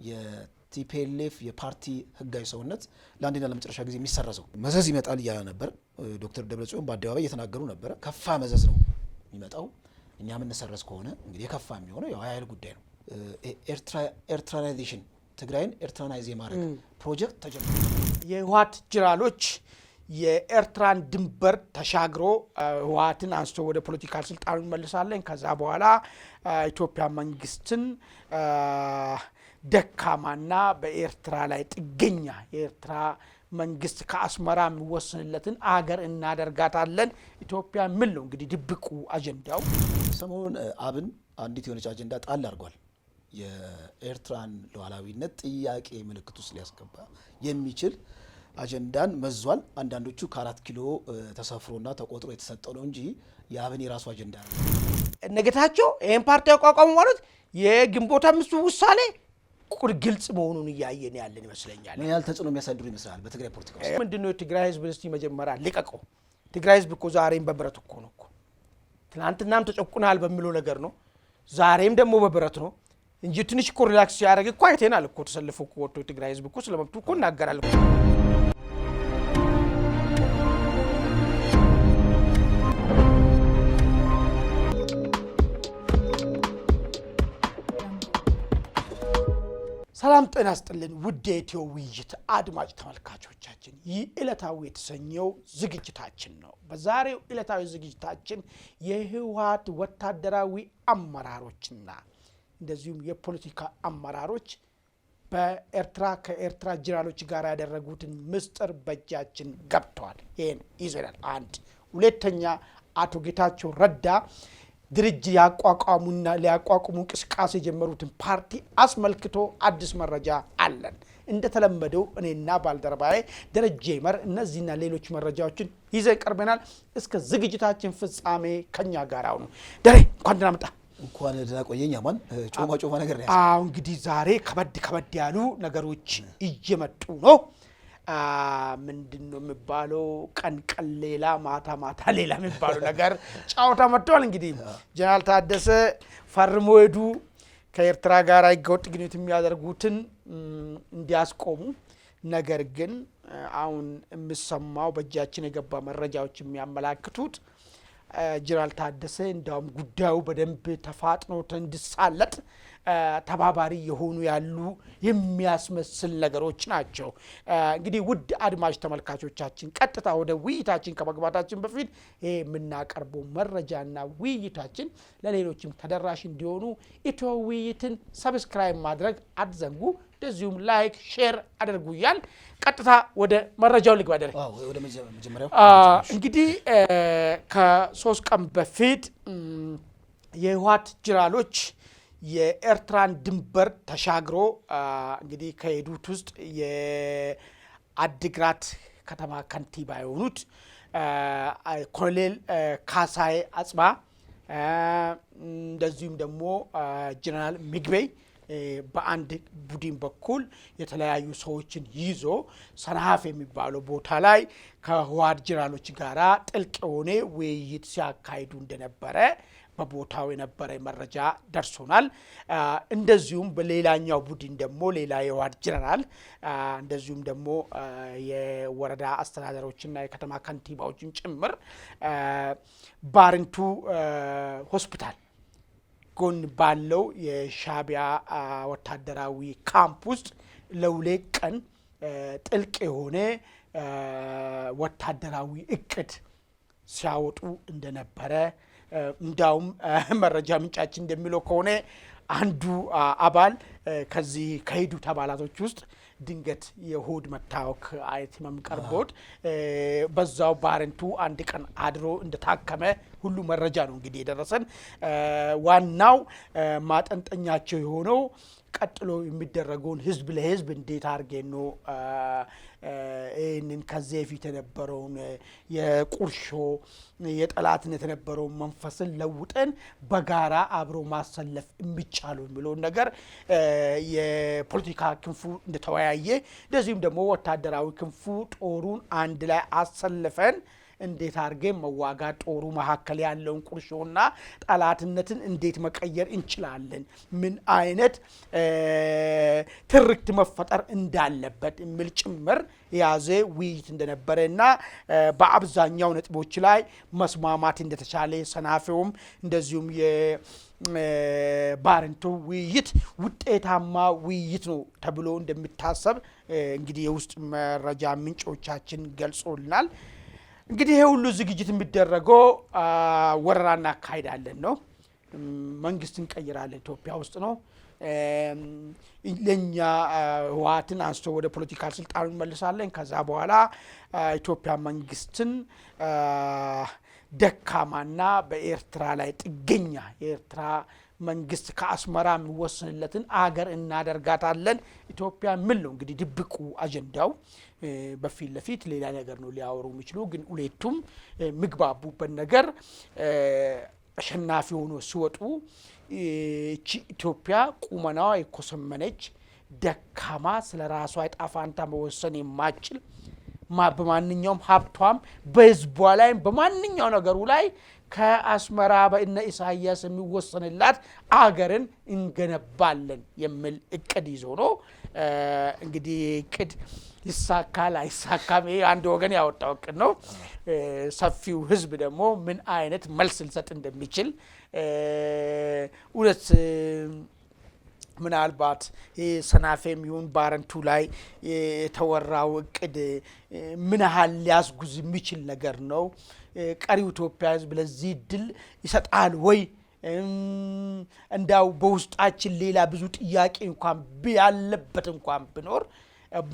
የቲፒኤልኤፍ የፓርቲ ህጋዊ ሰውነት ለአንዴና ለመጨረሻ ጊዜ የሚሰረዘው መዘዝ ይመጣል እያለ ነበር ዶክተር ደብረጽዮን በአደባባይ እየተናገሩ ነበር። ከፋ መዘዝ ነው የሚመጣው። እኛ የምንሰረዝ ከሆነ እንግዲህ የከፋ የሚሆነው ያው ኃይል ጉዳይ ነው። ኤርትራናይዜሽን ትግራይን ኤርትራናይዝ የማድረግ ፕሮጀክት ተጀምሯል። የህወሓት ጀነራሎች የኤርትራን ድንበር ተሻግሮ ህወሓትን አንስቶ ወደ ፖለቲካል ስልጣኑ መልሳለን ከዛ በኋላ ኢትዮጵያ መንግስትን ደካማና በኤርትራ ላይ ጥገኛ የኤርትራ መንግስት ከአስመራ የሚወስንለትን አገር እናደርጋታለን ኢትዮጵያ ምን ነው እንግዲህ ድብቁ አጀንዳው። ሰሞኑን አብን አንዲት የሆነች አጀንዳ ጣል አድርጓል። የኤርትራን ሉዓላዊነት ጥያቄ ምልክት ውስጥ ሊያስገባ የሚችል አጀንዳን መዟል። አንዳንዶቹ ከ4 ኪሎ ተሰፍሮና ተቆጥሮ የተሰጠው ነው እንጂ የአብን የራሱ አጀንዳ ነው። ነገታቸው ይሄን ፓርቲ ያቋቋሙ ማለት የግንቦት 5 ውሳኔ ቁር ግልጽ መሆኑን ያያየን ያለን ይመስለኛል። ምን ያህል ተጽዕኖ የሚያሳድሩ ይመስላል በትግራይ ፖለቲካ ውስጥ? ምንድነው የትግራይ ህዝብ እስቲ መጀመሪያ ልቀቀው። ትግራይ ህዝብ እኮ ዛሬም በብረት እኮ ነው እኮ ትናንትናም ተጨቁናል በሚለው ነገር ነው። ዛሬም ደግሞ በብረት ነው እንጂ ትንሽ እኮ ሪላክስ ያደርግ እኮ አይተናል እኮ ተሰልፎ እኮ ወጥቶ የትግራይ ህዝብ እኮ ስለመብቱ እኮ እናገራል እኮ። ሰላም ጤና ይስጥልን ውድ የኢትዮ ውይይት አድማጭ ተመልካቾቻችን፣ ይህ ዕለታዊ የተሰኘው ዝግጅታችን ነው። በዛሬው ዕለታዊ ዝግጅታችን የህወሓት ወታደራዊ አመራሮችና እንደዚሁም የፖለቲካ አመራሮች በኤርትራ ከኤርትራ ጀነራሎች ጋር ያደረጉትን ምስጥር በእጃችን ገብቷል። ይሄን ይዘናል። አንድ ሁለተኛ አቶ ጌታቸው ረዳ ድርጅት ያቋቋሙና ሊያቋቁሙ እንቅስቃሴ የጀመሩትን ፓርቲ አስመልክቶ አዲስ መረጃ አለን። እንደተለመደው እኔና ባልደረባዬ ደረጀ ይመር እነዚህና ሌሎች መረጃዎችን ይዘን ቀርበናል። እስከ ዝግጅታችን ፍጻሜ ከኛ ጋር አሁኑ ደሬ እንኳን ደህና መጣ። እንኳን ደህና ቆየኝ። አማን ጮማ ነገር ነው። እንግዲህ ዛሬ ከበድ ያሉ ነገሮች እየመጡ ነው። ምንድነው የሚባለው? ቀን ሌላ ማታ ሌላ የሚባለው ነገር ጫውታ መጥቷል። እንግዲህ ጀነራል ታደሰ ፈርሞ ሄዱ ከኤርትራ ጋር ህገወጥ ግንኙነት የሚያደርጉትን እንዲያስቆሙ። ነገር ግን አሁን የምሰማው በእጃችን የገባ መረጃዎች የሚያመላክቱት ጀነራል ታደሰ እንዳውም ጉዳዩ በደንብ ተፋጥኖ እንዲሳለጥ ተባባሪ የሆኑ ያሉ የሚያስመስል ነገሮች ናቸው። እንግዲህ ውድ አድማጭ ተመልካቾቻችን ቀጥታ ወደ ውይይታችን ከመግባታችን በፊት ይሄ የምናቀርበው መረጃና ውይይታችን ለሌሎችም ተደራሽ እንዲሆኑ ኢትዮ ውይይትን ሰብስክራይብ ማድረግ አትዘንጉ። እንደዚሁም ላይክ ሼር አድርጉያል። ቀጥታ ወደ መረጃው ልግባ። ደረ ወደ መጀመሪያው እንግዲህ ከ3 ቀን በፊት የህወሓት ጀነራሎች የኤርትራን ድንበር ተሻግሮ እንግዲህ ከሄዱት ውስጥ የአድግራት ከተማ ከንቲባ የሆኑት ኮሎኔል ካሳዬ አጽባ እንደዚሁም ደግሞ ጀነራል ምግበይ በአንድ ቡድን በኩል የተለያዩ ሰዎችን ይዞ ሰናፍ የሚባለው ቦታ ላይ ከህወሓት ጀነራሎች ጋራ ጥልቅ የሆነ ውይይት ሲያካሂዱ እንደነበረ በቦታው የነበረ መረጃ ደርሶናል። እንደዚሁም በሌላኛው ቡድን ደግሞ ሌላ የህወሓት ጀነራል እንደዚሁም ደግሞ የወረዳ አስተዳዳሪዎችና የከተማ ከንቲባዎችን ጭምር ባርንቱ ሆስፒታል ጎን ባለው የሻቢያ ወታደራዊ ካምፕ ውስጥ ለሁለት ቀን ጥልቅ የሆነ ወታደራዊ እቅድ ሲያወጡ እንደነበረ እንዳውም መረጃ ምንጫችን እንደሚለው ከሆነ አንዱ አባል ከዚህ ከሄዱት አባላቶች ውስጥ ድንገት የሆድ መታወክ አይት መምቀርቦት በዛው ባረንቱ አንድ ቀን አድሮ እንደታከመ ሁሉ መረጃ ነው እንግዲህ የደረሰን። ዋናው ማጠንጠኛቸው የሆነው ቀጥሎ የሚደረገውን ህዝብ ለህዝብ እንዴት አድርገን ነው ይህንን ከዚህ በፊት የነበረውን የቁርሾ የጠላትነት የነበረውን መንፈስን ለውጠን በጋራ አብሮ ማሰለፍ የሚቻለው የሚለውን ነገር የፖለቲካ ክንፉ እንደተወያየ፣ እንደዚሁም ደግሞ ወታደራዊ ክንፉ ጦሩን አንድ ላይ አሰልፈን እንዴት አድርገን መዋጋት ጦሩ መካከል ያለውን ቁርሾና ጠላትነትን እንዴት መቀየር እንችላለን፣ ምን አይነት ትርክት መፈጠር እንዳለበት የሚል ጭምር የያዘ ውይይት እንደነበረና በአብዛኛው ነጥቦች ላይ መስማማት እንደተቻለ ሰናፌውም እንደዚሁም የባረንቱ ውይይት ውጤታማ ውይይት ነው ተብሎ እንደሚታሰብ እንግዲህ የውስጥ መረጃ ምንጮቻችን ገልጾልናል። እንግዲህ ይሄ ሁሉ ዝግጅት የሚደረገው ወረራ እናካሂዳለን ነው፣ መንግስት እንቀይራለን ኢትዮጵያ ውስጥ ነው፣ ለኛ ህወሓትን አንስቶ ወደ ፖለቲካል ስልጣን እንመልሳለን፣ ከዛ በኋላ ኢትዮጵያ መንግስትን ደካማና በኤርትራ ላይ ጥገኛ የኤርትራ መንግስት ከአስመራ የሚወስንለትን አገር እናደርጋታለን ኢትዮጵያ ምን ነው እንግዲህ ድብቁ አጀንዳው። በፊት ለፊት ሌላ ነገር ነው ሊያወሩ የሚችሉ፣ ግን ሁለቱም ምግባቡበት ነገር አሸናፊ ሆኖ ሲወጡ እቺ ኢትዮጵያ ቁመናዋ የኮሰመነች ደካማ ስለ ራሷ ዕጣ ፈንታ መወሰን የማትችል በማንኛውም ሀብቷም በህዝቧ ላይ በማንኛው ነገሩ ላይ ከአስመራ በእነ ኢሳያስ የሚወሰንላት አገርን እንገነባለን የሚል እቅድ ይዞ ነው እንግዲህ እቅድ ይሳካል አይሳካም አንድ ወገን ያወጣው እቅድ ነው። ሰፊው ህዝብ ደግሞ ምን አይነት መልስ ሊሰጥ እንደሚችል ሁለት ምናልባት ሰናፌም ይሁን ባረንቱ ላይ የተወራው እቅድ ምን ያህል ሊያስጉዝ የሚችል ነገር ነው? ቀሪው ኢትዮጵያ ህዝብ ለዚህ ድል ይሰጣል ወይ? እንዳው በውስጣችን ሌላ ብዙ ጥያቄ እንኳን ያለበት እንኳን ቢኖር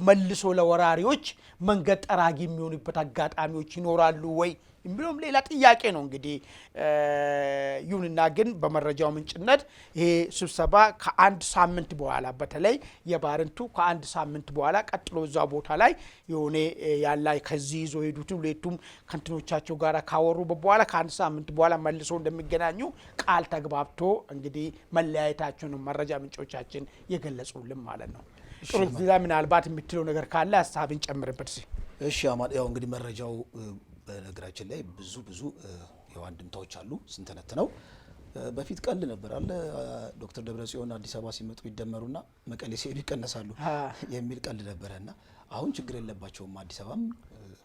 መልሶ ለወራሪዎች መንገድ ጠራጊ የሚሆኑበት አጋጣሚዎች ይኖራሉ ወይ የሚለውም ሌላ ጥያቄ ነው። እንግዲህ ይሁንና ግን በመረጃው ምንጭነት ይሄ ስብሰባ ከአንድ ሳምንት በኋላ በተለይ የባረንቱ ከአንድ ሳምንት በኋላ ቀጥሎ እዛው ቦታ ላይ የሆነ ያላ ከዚህ ይዞ ሄዱት ሁለቱም ከንትኖቻቸው ጋር ካወሩ በኋላ ከአንድ ሳምንት በኋላ መልሶ እንደሚገናኙ ቃል ተግባብቶ እንግዲህ መለያየታቸውን መረጃ ምንጮቻችን የገለጹልን ማለት ነው። ጥሩ ዚላ ምናልባት የምትለው ነገር ካለ ሐሳብን ጨምርበት። እሺ አማን፣ ያው እንግዲህ መረጃው በነገራችን ላይ ብዙ ያው አንድምታዎች አሉ ስንተነት ነው። በፊት ቀልድ ነበር አለ ዶክተር ደብረጽዮን አዲስ አበባ ሲመጡ ይደመሩና መቀሌ ሲሄዱ ይቀነሳሉ የሚል ቀልድ ነበረና አሁን ችግር የለባቸውም። አዲስ አበባም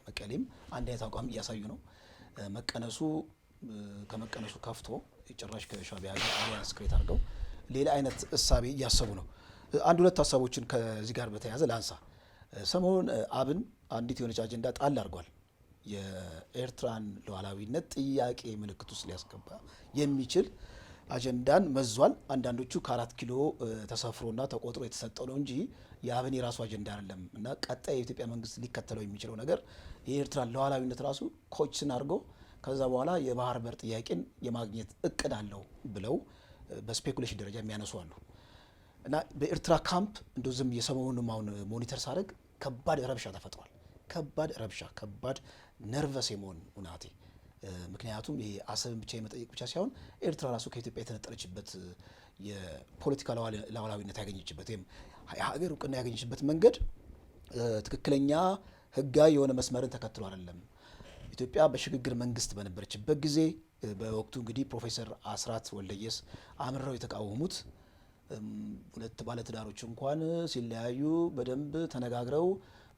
መቀሌም አንድ አይነት አቋም እያሳዩ ነው። ከመቀነሱ ከፍቶ ጭራሽ ከሻዕቢያ ጋር አሊያንስ ክሬት አድርገው ሌላ አይነት እሳቤ እያሰቡ ነው። አንድ ሁለት ሀሳቦችን ከዚህ ጋር በተያያዘ ላንሳ። ሰሞኑን አብን አንዲት የሆነች አጀንዳ ጣል አድርጓል። የኤርትራን ሉዓላዊነት ጥያቄ ምልክት ውስጥ ሊያስገባ የሚችል አጀንዳን መዟል። አንዳንዶቹ ከ4 ኪሎ ተሰፍሮና ተቆጥሮ የተሰጠው ነው እንጂ የአብን የራሱ አጀንዳ አይደለም እና ቀጣይ የኢትዮጵያ መንግስት ሊከተለው የሚችለው ነገር የኤርትራን ሉዓላዊነት ራሱ ኮችስን አድርጎ ከዛ በኋላ የባህር በር ጥያቄን የማግኘት እቅድ አለው ብለው በስፔኩሌሽን ደረጃ የሚያነሱ አሉ። እና በኤርትራ ካምፕ እንደ ዝም የሰሞኑን አሁን ሞኒተር ሳደርግ ከባድ ረብሻ ተፈጥሯል። ከባድ ነርቨስ የመሆን ሁናቴ። ምክንያቱም ይሄ አሰብን ብቻ የመጠየቅ ብቻ ሳይሆን ኤርትራ ራሱ ከኢትዮጵያ የተነጠለችበት የፖለቲካ ሉዓላዊነት ያገኘችበት ወይም የሀገር እውቅና ያገኘችበት መንገድ ትክክለኛ ህጋዊ የሆነ መስመርን ተከትሎ አይደለም። ኢትዮጵያ በሽግግር መንግስት በነበረችበት ጊዜ በወቅቱ እንግዲህ ፕሮፌሰር አስራት ወልደየስ አምርረው የተቃወሙት ሁለት ባለትዳሮች እንኳን ሲለያዩ በደንብ ተነጋግረው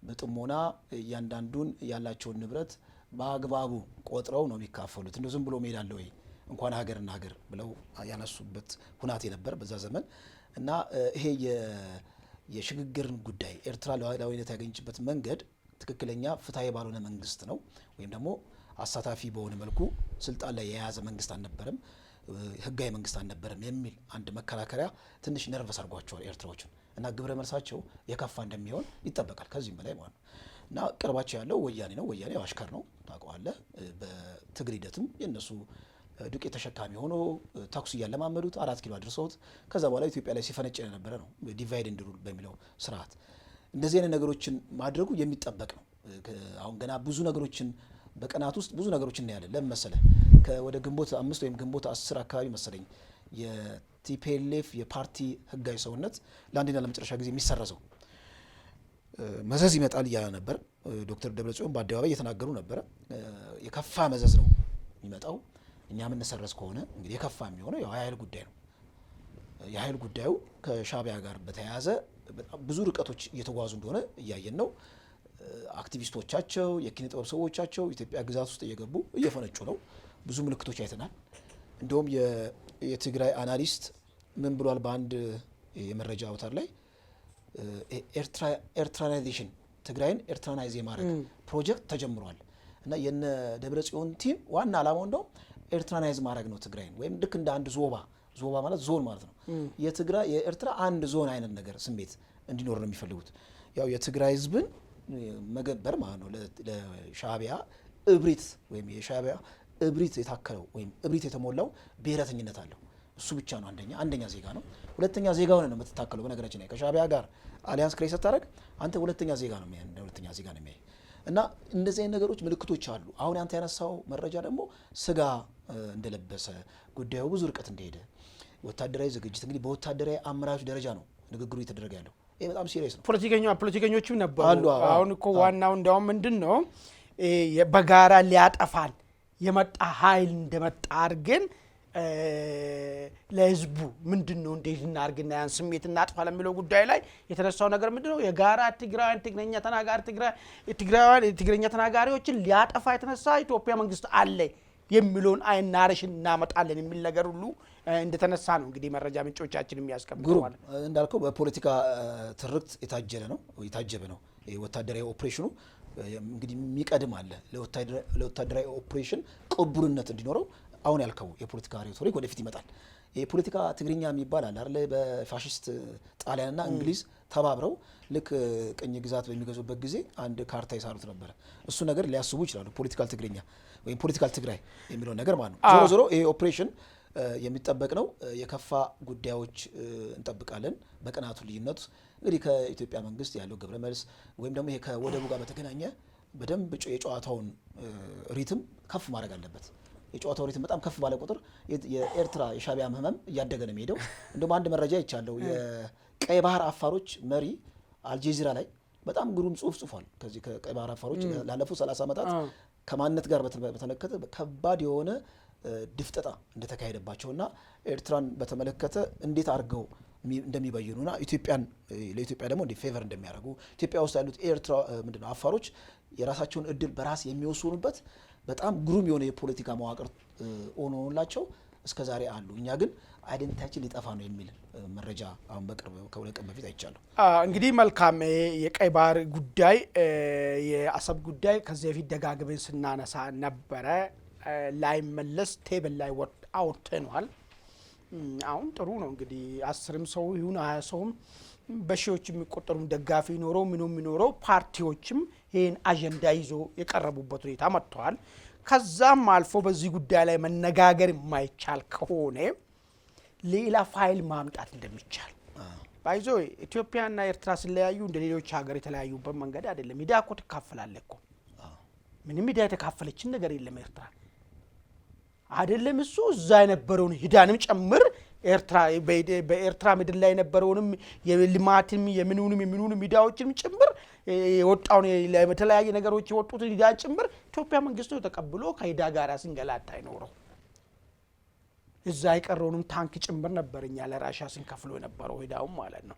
በጥሞና እያንዳንዱን ያላቸውን ንብረት በአግባቡ ቆጥረው ነው የሚካፈሉት። እንደው ዝም ብሎ መሄድ አለ ወይ እንኳን ሀገርና ሀገር ብለው ያነሱበት ሁናቴ ነበር በዛ ዘመን። እና ይሄ የሽግግርን ጉዳይ ኤርትራ ሉዓላዊነት ያገኘችበት መንገድ ትክክለኛ ፍትሐዊ ባልሆነ መንግስት ነው ወይም ደግሞ አሳታፊ በሆነ መልኩ ስልጣን ላይ የያዘ መንግስት አልነበረም፣ ህጋዊ መንግስት አልነበረም የሚል አንድ መከራከሪያ ትንሽ ነርቨስ አድርጓቸዋል ኤርትራዎችን እና ግብረ መልሳቸው የከፋ እንደሚሆን ይጠበቃል ከዚህም በላይ ማለት ነው። እና ቅርባቸው ያለው ወያኔ ነው። ወያኔ አሽከር ነው ታውቀዋለህ። በትግል ሂደትም የነሱ ዱቄት ተሸካሚ ሆኖ ተኩስ እያለማመዱት 4 ኪሎ አድርሰውት ከዛ በኋላ ኢትዮጵያ ላይ ሲፈነጭ የነበረ ነው ዲቫይድ ኤንድ ሩል በሚለው ስርዓት። እንደዚህ አይነት ነገሮችን ማድረጉ የሚጠበቅ ነው። አሁን ገና ብዙ ነገሮችን በቀናት ውስጥ ብዙ ነገሮችን እናያለን። ለምን መሰለህ? ወደ ግንቦት 5 ወይም ግንቦት 10 አካባቢ መሰለኝ የቲፒኤልኤፍ የፓርቲ ህጋዊ ሰውነት ለአንድና ለመጨረሻ ጊዜ የሚሰረዘው መዘዝ ይመጣል እያለ ነበር ዶክተር ደብረጽዮን በአደባባይ እየተናገሩ ነበረ። የከፋ መዘዝ ነው የሚመጣው። እኛ የምንሰረዝ ከሆነ እንግዲህ የከፋ የሚሆነው ያው የኃይል ጉዳይ ነው። የኃይል ጉዳዩ ከሻዕቢያ ጋር በተያያዘ በጣም ብዙ ርቀቶች እየተጓዙ እንደሆነ እያየን ነው። አክቲቪስቶቻቸው፣ የኪነ ጥበብ ሰዎቻቸው ኢትዮጵያ ግዛት ውስጥ እየገቡ እየፈነጩ ነው። ብዙ ምልክቶች አይተናል። እንደውም የትግራይ አናሊስት ምን ብሏል? በአንድ የመረጃ አውታር ላይ ኤርትራናይዜሽን ትግራይን ኤርትራናይዝ የማድረግ ፕሮጀክት ተጀምሯል እና የነ ደብረ ጽዮን ቲም ዋና ዓላማው እንደውም ኤርትራናይዝ ማድረግ ነው ትግራይን፣ ወይም ልክ እንደ አንድ ዞባ ማለት ዞን ማለት ነው። የኤርትራ አንድ ዞን አይነት ነገር ስሜት እንዲኖር ነው የሚፈልጉት። ያው የትግራይ ህዝብን መገበር ማለት ነው። ለሻዕቢያ እብሪት ወይም የሻዕቢያ እብሪት የታከለው ወይም እብሪት የተሞላው ብሔረተኝነት አለው። እሱ ብቻ ነው አንደኛ ዜጋ ነው። ሁለተኛ ዜጋ ሆነ ነው የምትታከለው። በነገራችን ላይ ከሻዕቢያ ጋር አሊያንስ ክሬት ስታደርግ አንተ ሁለተኛ ዜጋ ነው የሚያይ እና እንደዚህ አይነት ነገሮች ምልክቶች አሉ። አሁን አንተ ያነሳው መረጃ ደግሞ ስጋ እንደለበሰ ጉዳዩ ብዙ ርቀት እንደሄደ ወታደራዊ ዝግጅት እንግዲህ በወታደራዊ አመራሮች ደረጃ ነው ንግግሩ እየተደረገ ያለው። ይሄ በጣም ሲሪየስ ነው። ፖለቲከኞችም ነበሩ። አሁን እኮ ዋናው እንደውም ምንድነው በጋራ ሊያጠፋል የመጣ ኃይል እንደመጣ አድርገን ለህዝቡ ምንድነው እንዴት እናርግና ያን ስሜት እናጥፋ ለሚለው ጉዳይ ላይ የተነሳው ነገር ምንድነው የጋራ ትግረኛ ተናጋሪዎችን ሊያጠፋ የተነሳ ኢትዮጵያ መንግስት አለ የሚለውን አይናርሽን እናመጣለን የሚል ነገር ሁሉ እንደተነሳ ነው እንግዲህ መረጃ ምንጮቻችን የሚያስቀምጡት ማለት ነው። እንዳልከው በፖለቲካ ትርክት የታጀበ ነው ወታደራዊ ኦፕሬሽኑ። እንግዲህ የሚቀድም አለ ለወታደራዊ ኦፕሬሽን ቅቡልነት እንዲኖረው አሁን ያልከው የፖለቲካ ሬቶሪክ ወደፊት ይመጣል። የፖለቲካ ትግርኛ የሚባል አለ አይደል? በፋሺስት ጣሊያንና እንግሊዝ ተባብረው ልክ ቅኝ ግዛት በሚገዙበት ጊዜ አንድ ካርታ ይሳሩት ነበር። እሱ ነገር ሊያስቡ ይችላሉ። ፖለቲካል ትግርኛ ወይም ፖለቲካል ትግራይ የሚለው ነገር ማለት ነው። ዞሮ ይሄ ኦፕሬሽን የሚጠበቅ ነው። የከፋ ጉዳዮች እንጠብቃለን። በቀናቱ ልዩነት እንግዲህ ከኢትዮጵያ መንግስት ያለው ግብረ መልስ ወይም ደግሞ ይሄ ከወደቡ ጋር በተገናኘ በደንብ የጨዋታውን ሪትም ከፍ ማድረግ አለበት። የጨዋታው ሪትም በጣም ከፍ ባለ ቁጥር የኤርትራ የሻዕቢያ ህመም እያደገ ነው የሚሄደው። እንደውም አንድ መረጃ ይቻለው የቀይ ባህር አፋሮች መሪ አልጀዚራ ላይ በጣም ግሩም ጽሁፍ ጽፏል። ከዚህ ከቀይ ባህር አፋሮች ላለፉት 30 ዓመታት ከማንነት ጋር በተመለከተ ከባድ የሆነ ድፍጠጣ እንደተካሄደባቸውና ኤርትራን በተመለከተ እንዴት አድርገው እንደሚበይኑና ለኢትዮጵያ ደግሞ እንደ ፌቨር እንደሚያደርጉ ኢትዮጵያ ውስጥ ያሉት ኤርትራ ምንድነው አፋሮች የራሳቸውን እድል በራስ የሚወስኑበት በጣም ግሩም የሆነ የፖለቲካ መዋቅር ሆኖላቸው እስከዛሬ አሉ። እኛ ግን አይደንቲቲያችን ሊጠፋ ነው የሚል መረጃ አሁን በቅርብ ከሁለት ቀን በፊት አይቻለሁ። እንግዲህ መልካም የቀይ ባህር ጉዳይ የአሰብ ጉዳይ ከዚህ በፊት ደጋግመን ስናነሳ ነበረ። ላይመለስ ቴብል ላይ አውጥተናል። አሁን ጥሩ ነው እንግዲህ 10 ሰው ይሁን 20 ሰውም በሺዎች የሚቆጠሩ ደጋፊ ኖሮ ምንም የሚኖረው ፓርቲዎችም ይሄን አጀንዳ ይዞ የቀረቡበት ሁኔታ መጥቷል። ከዛም አልፎ በዚህ ጉዳይ ላይ መነጋገር የማይቻል ከሆነ ሌላ ፋይል ማምጣት እንደሚቻል ባይዞ ኢትዮጵያና ኤርትራ ሲለያዩ እንደ ሌሎች ሀገር የተለያዩበት መንገድ አይደለም። ሂዳ እኮ ትካፈላለች እኮ ምንም ሂዳ የተካፈለችን ነገር የለም ኤርትራ አይደለም። እሱ እዛ የነበረውን ሂዳንም ጨምር ኤርትራ በኤርትራ ምድር ላይ የነበረውንም የልማትም የምንውንም ሂዳዎችንም ጭምር የወጣውን ለተለያየ ነገሮች የወጡትን ሂዳ ጭምር ኢትዮጵያ መንግስቱ ተቀብሎ ከሂዳ ጋር ሲንገላታ አይኖረው። እዛ የቀረውንም ታንክ ጭምር ነበርኛ ለራሻ ሲንከፍሎ የነበረው ሂዳውም ማለት ነው።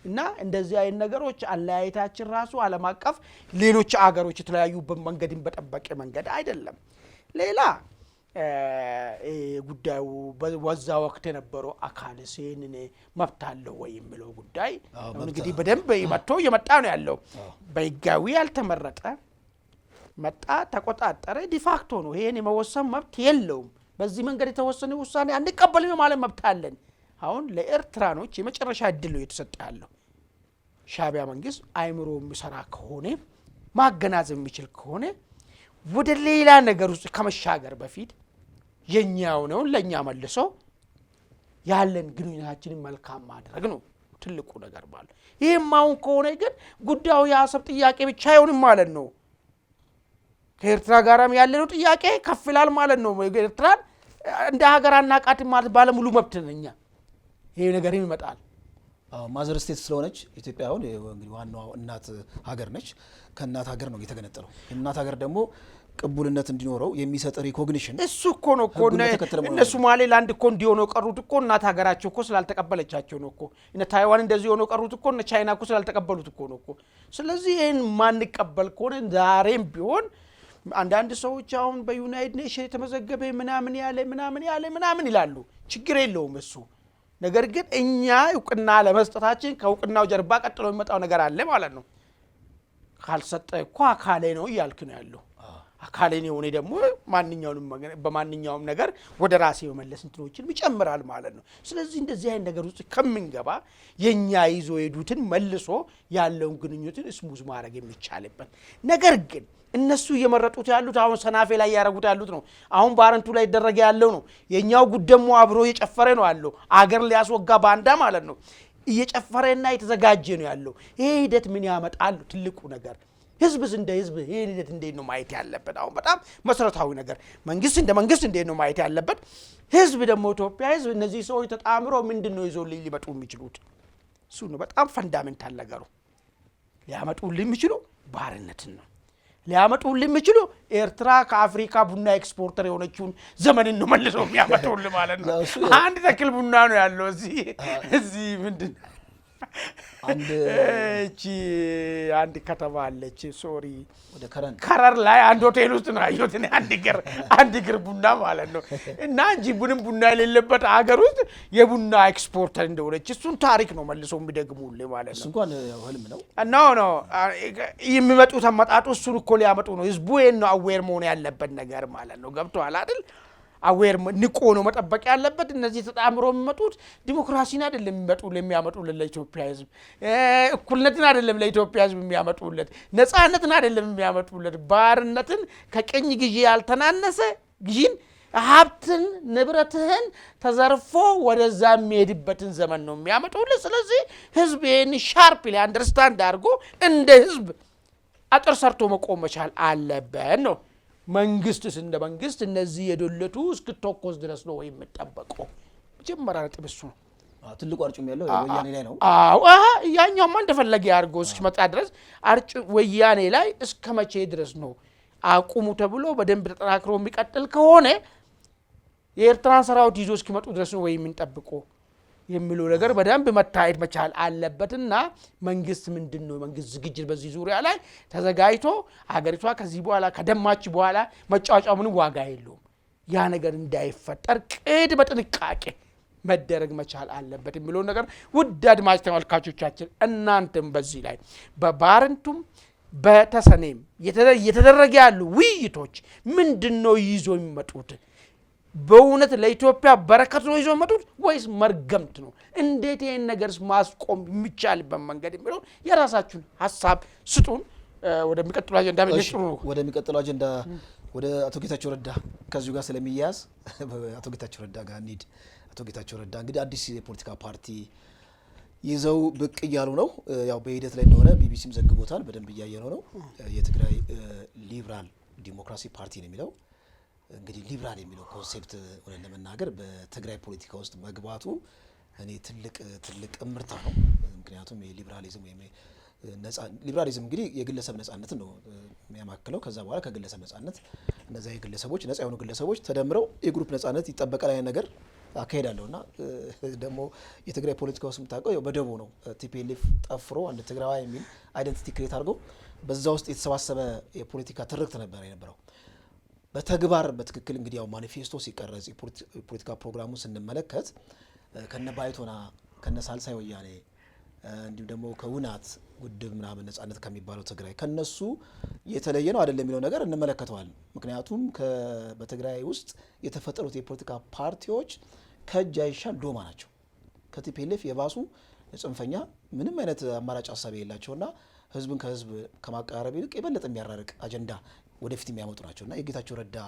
እና እንደዚህ አይነት ነገሮች አለያየታችን ራሱ ዓለም አቀፍ ሌሎች አገሮች የተለያዩበት መንገድን በጠበቀ መንገድ አይደለም። ሌላ ጉዳዩ በዛ ወቅት የነበረው አካል ሲንን መብት አለው ወይ የሚለው ጉዳይ እንግዲህ በደንብ እየመጣ ነው ያለው። በህጋዊ ያልተመረጠ መጣ ተቆጣጠረ ዲፋክቶ ነው። ይሄን የመወሰን መብት የለውም። በዚህ መንገድ የተወሰነ ውሳኔ አንቀበልም ማለት መብት አለን። አሁን ለኤርትራኖች የመጨረሻ እድል ነው የተሰጠ ያለው። ሻዕቢያ መንግስት አይምሮ የሚሰራ ከሆነ ማገናዘብ የሚችል ከሆነ ወደ ሌላ ነገር ውስጥ ከመሻገር በፊት የኛው ነው ለኛ መልሶ ያለን ግንኙነታችንን መልካም ማድረግ ነው ትልቁ ነገር ማለት። ይሄም አሁን ከሆነ ግን ጉዳዩ የአሰብ ጥያቄ ብቻ አይሆንም ማለት ነው። ከኤርትራ ጋራም ያለነው ጥያቄ ከፍ ይላል ማለት ነው። ኤርትራን እንደ ሀገር አናቃትም ማለት ባለሙሉ መብት ነኛ። ይሄ ነገር ይመጣል። ማዘር ስቴት ስለሆነች ኢትዮጵያ አሁን እንግዲህ ዋናው እናት ሀገር ነች። ከእናት ሀገር ነው የተገነጠለው። እናት ሀገር ደግሞ ቅቡልነት እንዲኖረው የሚሰጥ ሪኮግኒሽን እሱ እኮ ነው እኮ እነ ሶማሌላንድ እኮ እንዲሆነው ቀሩት እኮ እናት ሀገራቸው እኮ ስላልተቀበለቻቸው ነው እኮ እነ ታይዋን እንደዚህ ሆነው ቀሩት እኮ እነ ቻይና እኮ ስላልተቀበሉት እኮ ነው እኮ። ስለዚህ ይህን ማንቀበል ከሆነ ዛሬም ቢሆን አንዳንድ ሰዎች አሁን በዩናይትድ ኔሽን የተመዘገበ ምናምን ያለ ይላሉ። ችግር የለውም እሱ። ነገር ግን እኛ እውቅና ለመስጠታችን ከእውቅናው ጀርባ ቀጥሎ የሚመጣው ነገር አለ ማለት ነው። ካልሰጠ እኮ አካሌ ነው እያልክ ነው ያለው። አካሌ ነው እኔ ደግሞ በማንኛውም ነገር ወደ ራሴ መመለስ እንትኖችን ይጨምራል ማለት ነው። ስለዚህ እንደዚህ አይነት ነገር ውስጥ ከምንገባ የኛ ይዞ ሄዱትን መልሶ ያለውን ግንኙነትን ስሙዝ ማድረግ የሚቻልበት ነገር ግን እነሱ እየመረጡት ያሉት አሁን ሰናፌ ላይ ያረጉት ያሉት ነው። አሁን ባረንቱ ላይ ይደረገ ያለው ነው። የኛው ጉደሞ አብሮ እየጨፈረ ነው ያለው። አገር ሊያስወጋ ባንዳ ማለት ነው እየጨፈረና የተዘጋጀ ነው ያለው። ይሄ ሂደት ምን ያመጣል? ትልቁ ነገር ህዝብስ እንደ ህዝብ ይሄ ሂደት እንዴት ነው ማየት ያለበት? አሁን በጣም መሰረታዊ ነገር መንግስት እንደ መንግስት እንዴት ነው ማየት ያለበት? ህዝብ ደግሞ ኢትዮጵያ ህዝብ እነዚህ ሰዎች ተጣምረው ምንድነው ይዞልኝ ሊመጡ የሚችሉት? እሱ ነው በጣም ፈንዳሜንታል ነገሩ። ሊያመጡልኝ የሚችሉ ባርነትን ነው ሊያመጡልኝ የሚችሉ ኤርትራ ከአፍሪካ ቡና ኤክስፖርተር የሆነችውን ዘመንን ነው መልሰው የሚያመጡልኝ ማለት ነው። አንድ ተክል ቡና ነው ያለው እዚህ ምንድን አንድ ከተማ አለች ሶሪ ወደ ከረር ላይ አንድ ሆቴል ውስጥ ነው ያየሁት አንድ ግር ቡና ማለት ነው። እና እንጂ ቡና የሌለበት አገር ውስጥ የቡና ኤክስፖርተር እንደሆነች እሱን ታሪክ ነው መልሰው የሚደግሙልኝ ማለት ነው። እሱ እንኳን ህልም ነው። ነው የሚመጡት አመጣጡ እሱን እኮ ሊያመጡ ነው። ህዝቡ ይሄን ነው አዌር መሆን ያለበት ነገር ማለት ነው። ገብቶሃል አይደል? አዌር ንቆ ነው መጠበቅ ያለበት። እነዚህ ተጣምሮ የሚመጡት ዲሞክራሲን አይደለም የሚያመጡለት ለኢትዮጵያ ህዝብ፣ እኩልነትን አይደለም ለኢትዮጵያ ህዝብ የሚያመጡለት፣ ነፃነትን አይደለም የሚያመጡለት፣ ባርነትን ከቀኝ ግዢ ያልተናነሰ ግዢን ሀብትን ንብረትህን ተዘርፎ ወደዛ የሚሄድበትን ዘመን ነው የሚያመጡለት። ስለዚህ ህዝብ ይህን ሻርፕሊ አንደርስታንድ አድርጎ እንደ ህዝብ አጥር ሰርቶ መቆም መቻል አለበት ነው። መንግስትስ እንደ መንግስት እነዚህ የዶለቱ እስክትተኮስ ድረስ ነው የሚጠበቀው። መጀመሪያ ነጥብ እሱ ነው። ትልቁ አርጩም ያለው ወያኔ ላይ ነው። ያኛውማ እንደፈለገ ያድርገው እስኪመጣ ድረስ አርጩ ወያኔ ላይ እስከ መቼ ድረስ ነው አቁሙ ተብሎ በደንብ ተጠናክሮ የሚቀጥል ከሆነ የኤርትራን ሰራዊት ይዞ እስኪመጡ ድረስ ነው ወይ የምንጠብቀው የሚለው ነገር በደንብ መታየት መቻል አለበትና መንግስት ምንድነው መንግስት ዝግጅት በዚህ ዙሪያ ላይ ተዘጋጅቶ ሀገሪቷ ከዚህ በኋላ ከደማች በኋላ መጫወጫው ምን ዋጋ የለውም። ያ ነገር እንዳይፈጠር ቅድመ ጥንቃቄ መደረግ መቻል አለበት የሚለው ነገር ውድ አድማጭ ተመልካቾቻችን እናንተም በዚህ ላይ በባረንቱም በተሰኔም የተደረገ ያሉ ውይይቶች ምንድነው ይዞ የሚመጡት? በእውነት ለኢትዮጵያ በረከት ነው ይዞ መጡት ወይስ መርገምት ነው? እንዴት ይሄን ነገርስ ማስቆም የሚቻልበት መንገድ የሚለው የራሳችሁን ሐሳብ ስጡን። ወደሚቀጥለው አጀንዳ ወደሚቀጥለው አጀንዳ ወደ አቶ ጌታቸው ረዳ ከዚሁ ጋር ስለሚያያዝ አቶ ጌታቸው ረዳ ጋር እንሂድ። አቶ ጌታቸው ረዳ እንግዲህ አዲስ የፖለቲካ ፓርቲ ይዘው ብቅ እያሉ ነው። ያው በሂደት ላይ እንደሆነ ቢቢሲም ዘግቦታል። በደንብ እያየነው ነው። የትግራይ ሊብራል ዲሞክራሲ ፓርቲ ነው የሚለው። እንግዲህ ሊብራል የሚለው ኮንሴፕት ወለን ለመናገር በትግራይ ፖለቲካ ውስጥ መግባቱ እኔ ትልቅ እምርታ ነው። ምክንያቱም የሊብራሊዝም ወይም ሊብራሊዝም እንግዲህ የግለሰብ ነጻነት ነው የሚያማክለው። ከዛ በኋላ ከግለሰብ ነጻነት እነዛ የግለሰቦች ነጻ የሆኑ ግለሰቦች ተደምረው የግሩፕ ነጻነት ይጠበቃል አይነት ነገር አካሄዳለሁና ደግሞ የትግራይ ፖለቲካ ውስጥ የምታውቀው በደቦ ነው። ቲፒኤልኤፍ ጠፍሮ አንድ ትግራዋይ የሚል አይደንቲቲ ክሬት አድርጎ በዛ ውስጥ የተሰባሰበ የፖለቲካ ትርክት ነበር የነበረው። በተግባር በትክክል እንግዲህ ያው ማኒፌስቶ ሲቀረጽ የፖለቲካ ፕሮግራሙን ስንመለከት ከነ ባይቶና ከነ ሳልሳይ ወያኔ እንዲሁም ደግሞ ከውናት ጉድብ ምናምን ነጻነት ከሚባለው ትግራይ ከነሱ የተለየ ነው አይደለም የሚለው ነገር እንመለከተዋል። ምክንያቱም በትግራይ ውስጥ የተፈጠሩት የፖለቲካ ፓርቲዎች ከእጅ አይሻል ዶማ ናቸው። ከቲፒኤልኤፍ የባሱ ጽንፈኛ ምንም አይነት አማራጭ ሀሳብ የሌላቸውና ህዝብን ከህዝብ ከማቀራረብ ይልቅ የበለጠ የሚያራርቅ አጀንዳ ወደፊት የሚያመጡ ናቸውና የጌታቸው ረዳ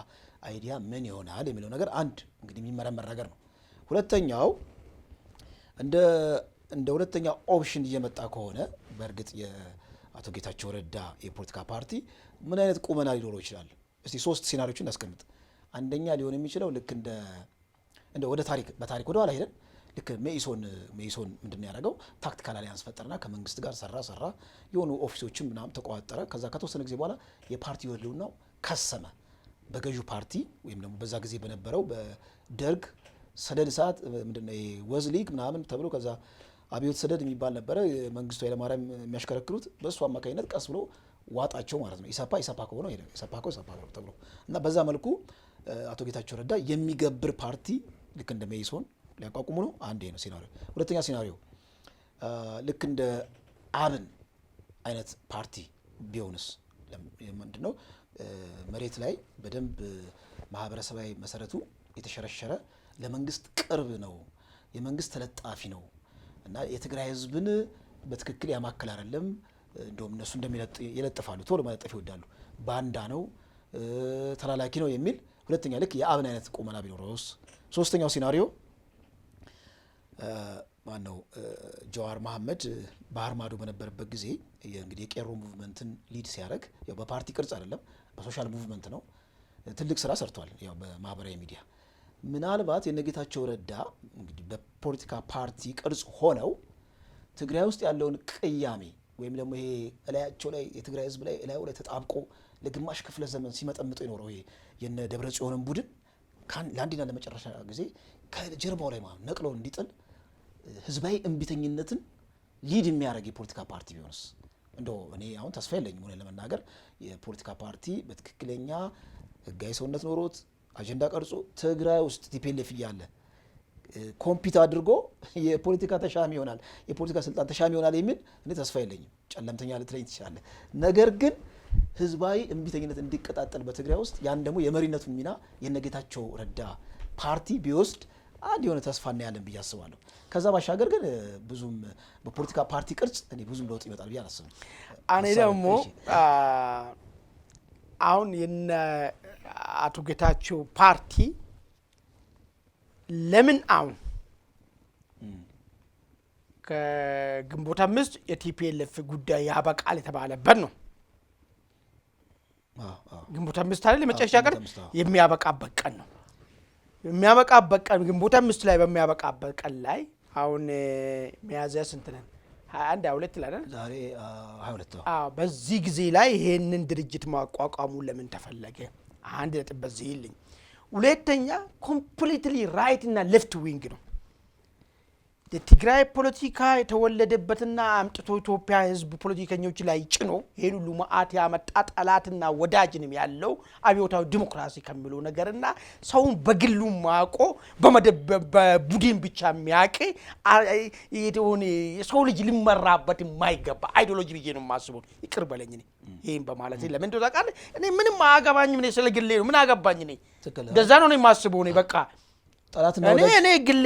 አይዲያ ምን ይሆናል የሚለው ነገር አንድ እንግዲህ የሚመረመር ነገር ነው። ሁለተኛው እንደ ሁለተኛ ኦፕሽን እየመጣ ከሆነ በእርግጥ የአቶ ጌታቸው ረዳ የፖለቲካ ፓርቲ ምን አይነት ቁመና ሊኖረው ይችላል? እስቲ ሶስት ሲናሪዎችን እናስቀምጥ። አንደኛ ሊሆን የሚችለው ልክ እንደ ወደ በታሪክ ወደ ኋላ ሄደን ልክ ሜኢሶን ምንድን ያደረገው ታክቲካል አሊያንስ ፈጠረና ከመንግስት ጋር ሰራ የሆኑ ኦፊሶችን ምናምን ተቋጠረ። ከዛ ከተወሰነ ጊዜ በኋላ የፓርቲው ህልውናው ከሰመ። በገዢው ፓርቲ ወይም ደግሞ በዛ ጊዜ በነበረው በደርግ ሰደድ እሳት ምንድነው ወዝ ሊግ ምናምን ተብሎ ከዛ አብዮት ሰደድ የሚባል ነበረ መንግስቱ ኃይለማርያም የሚያሽከረክሩት በእሱ አማካኝነት ቀስ ብሎ ዋጣቸው ማለት ነው። ኢሰፓ ከሆነ ኢሰፓ ተብሎ እና በዛ መልኩ አቶ ጌታቸው ረዳ የሚገብር ፓርቲ ልክ እንደ መኢሶን ሊያቋቁሙ ነው። አንዴ ነው ሲናሪዮ። ሁለተኛ ሲናሪዮ ልክ እንደ አብን አይነት ፓርቲ ቢሆንስ ምንድነው መሬት ላይ በደንብ ማህበረሰባዊ መሰረቱ የተሸረሸረ ለመንግስት ቅርብ ነው፣ የመንግስት ተለጣፊ ነው እና የትግራይ ህዝብን በትክክል ያማከል አይደለም። እንደውም እነሱ እንደሚለጥፋሉ ቶሎ መለጠፍ ይወዳሉ። ባንዳ ነው፣ ተላላኪ ነው የሚል ሁለተኛ ልክ የአብን አይነት ቁመና ቢኖረውስ። ሶስተኛው ሲናሪዮ ማነው ጀዋር መሐመድ ባህር ማዶ በነበረበት ጊዜ እንግዲህ የቄሮ ሙቭመንትን ሊድ ሲያደርግ ያው በፓርቲ ቅርጽ አይደለም በሶሻል ሙቭመንት ነው። ትልቅ ስራ ሰርቷል ያው በማህበራዊ ሚዲያ። ምናልባት የነጌታቸው ረዳ እንግዲህ በፖለቲካ ፓርቲ ቅርጽ ሆነው ትግራይ ውስጥ ያለውን ቅያሜ ወይም ደግሞ ይሄ እላያቸው ላይ የትግራይ ህዝብ ላይ እላዩ ላይ ተጣብቆ ለግማሽ ክፍለ ዘመን ሲመጠምጠው የኖረው ይሄ የነ ደብረጽዮንን ቡድን ለአንድና ለመጨረሻ ጊዜ ከጀርባው ላይ ነቅሎ እንዲጥል ህዝባዊ እምቢተኝነትን ሊድ የሚያደርግ የፖለቲካ ፓርቲ ቢሆንስ? እንደው እኔ አሁን ተስፋ የለኝም ሆነ ለመናገር የፖለቲካ ፓርቲ በትክክለኛ ህጋዊ ሰውነት ኖሮት አጀንዳ ቀርጾ ትግራይ ውስጥ ቲፒኤልኤፍ እያለ ኮምፒት አድርጎ የፖለቲካ ተሻሚ ይሆናል፣ የፖለቲካ ስልጣን ተሻሚ ይሆናል የሚል እኔ ተስፋ የለኝም። ጨለምተኛ ልትለኝ ትችላለህ። ነገር ግን ህዝባዊ እምቢተኝነት እንዲቀጣጠል በትግራይ ውስጥ ያን ደግሞ የመሪነቱን ሚና የነጌታቸው ረዳ ፓርቲ ቢወስድ አንድ የሆነ ተስፋ እናያለን ብዬ አስባለሁ። ከዛ ባሻገር ግን ብዙም በፖለቲካ ፓርቲ ቅርጽ እኔ ብዙም ለውጥ ይመጣል ብዬ አላስብም። እኔ ደግሞ አሁን የነ አቶ ጌታቸው ፓርቲ ለምን አሁን ከግንቦት 5 የቲፒኤልኤፍ ጉዳይ ያበቃል የተባለበት ነው። ግንቦት 5 አይደል የመጨረሻ ቀን የሚያበቃበት ቀን ነው። የሚያበቃበት ቀን ግንቦት 5 ላይ በሚያበቃበት ቀን ላይ አሁን ሚያዝያ ስንት ነን? 21 22 ይላል ዛሬ 22 ነው። በዚህ ጊዜ ላይ ይሄንን ድርጅት ማቋቋሙ ለምን ተፈለገ? አንድ ነጥብ በዚህ ይልኝ። ሁለተኛ ኮምፕሊትሊ ራይት እና ሌፍት ዊንግ ነው። የትግራይ ፖለቲካ የተወለደበትና አምጥቶ ኢትዮጵያ ህዝብ ፖለቲከኞች ላይ ጭኖ ይሄን ሁሉ መዓት ያመጣ ጠላትና ወዳጅንም ያለው አብዮታዊ ዲሞክራሲ ከሚለው ነገርና ሰውን በግሉ ማቆ በቡድን ብቻ የሚያቀ የሆነ የሰው ልጅ ሊመራበት የማይገባ አይዲዮሎጂ ብዬ ነው የማስበው። ይቅር በለኝ እኔ ይሄን በማለት ለምን እንደው ታውቃለህ እኔ ምንም አያገባኝም። እኔ ስለግሌ ነው ምን አገባኝ እኔ እንደዛ ነው የማስበው። እኔ በቃ እኔ ግል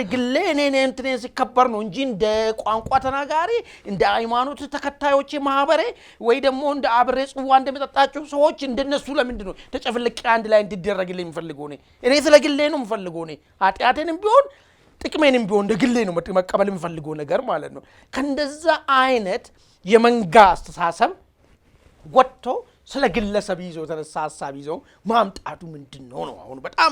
እኔ እንትን ሲከበር ነው እንጂ እንደ ቋንቋ ተናጋሪ እንደ ሃይማኖት ተከታዮች ማህበሬ ወይ ደግሞ እንደ አብሬ ጽዋ እንደመጣጣቸው ሰዎች እንደነሱ ለምንድን ነው ተጨፍልቄ አንድ ላይ እንዲደረግልኝ የምፈልገው? እኔ ስለግሌ ነው የምፈልገው። እኔ ኃጢአቴንም ቢሆን ጥቅሜንም ቢሆን እንደ ግሌ ነው መቀበል የምፈልገው ነገር ማለት ነው። ከእንደዛ አይነት የመንጋ አስተሳሰብ ወጥቶ ስለ ግለሰብ ይዞ ተነሳ ሐሳብ ይዞ ማምጣቱ ምንድነው ነው? አሁን በጣም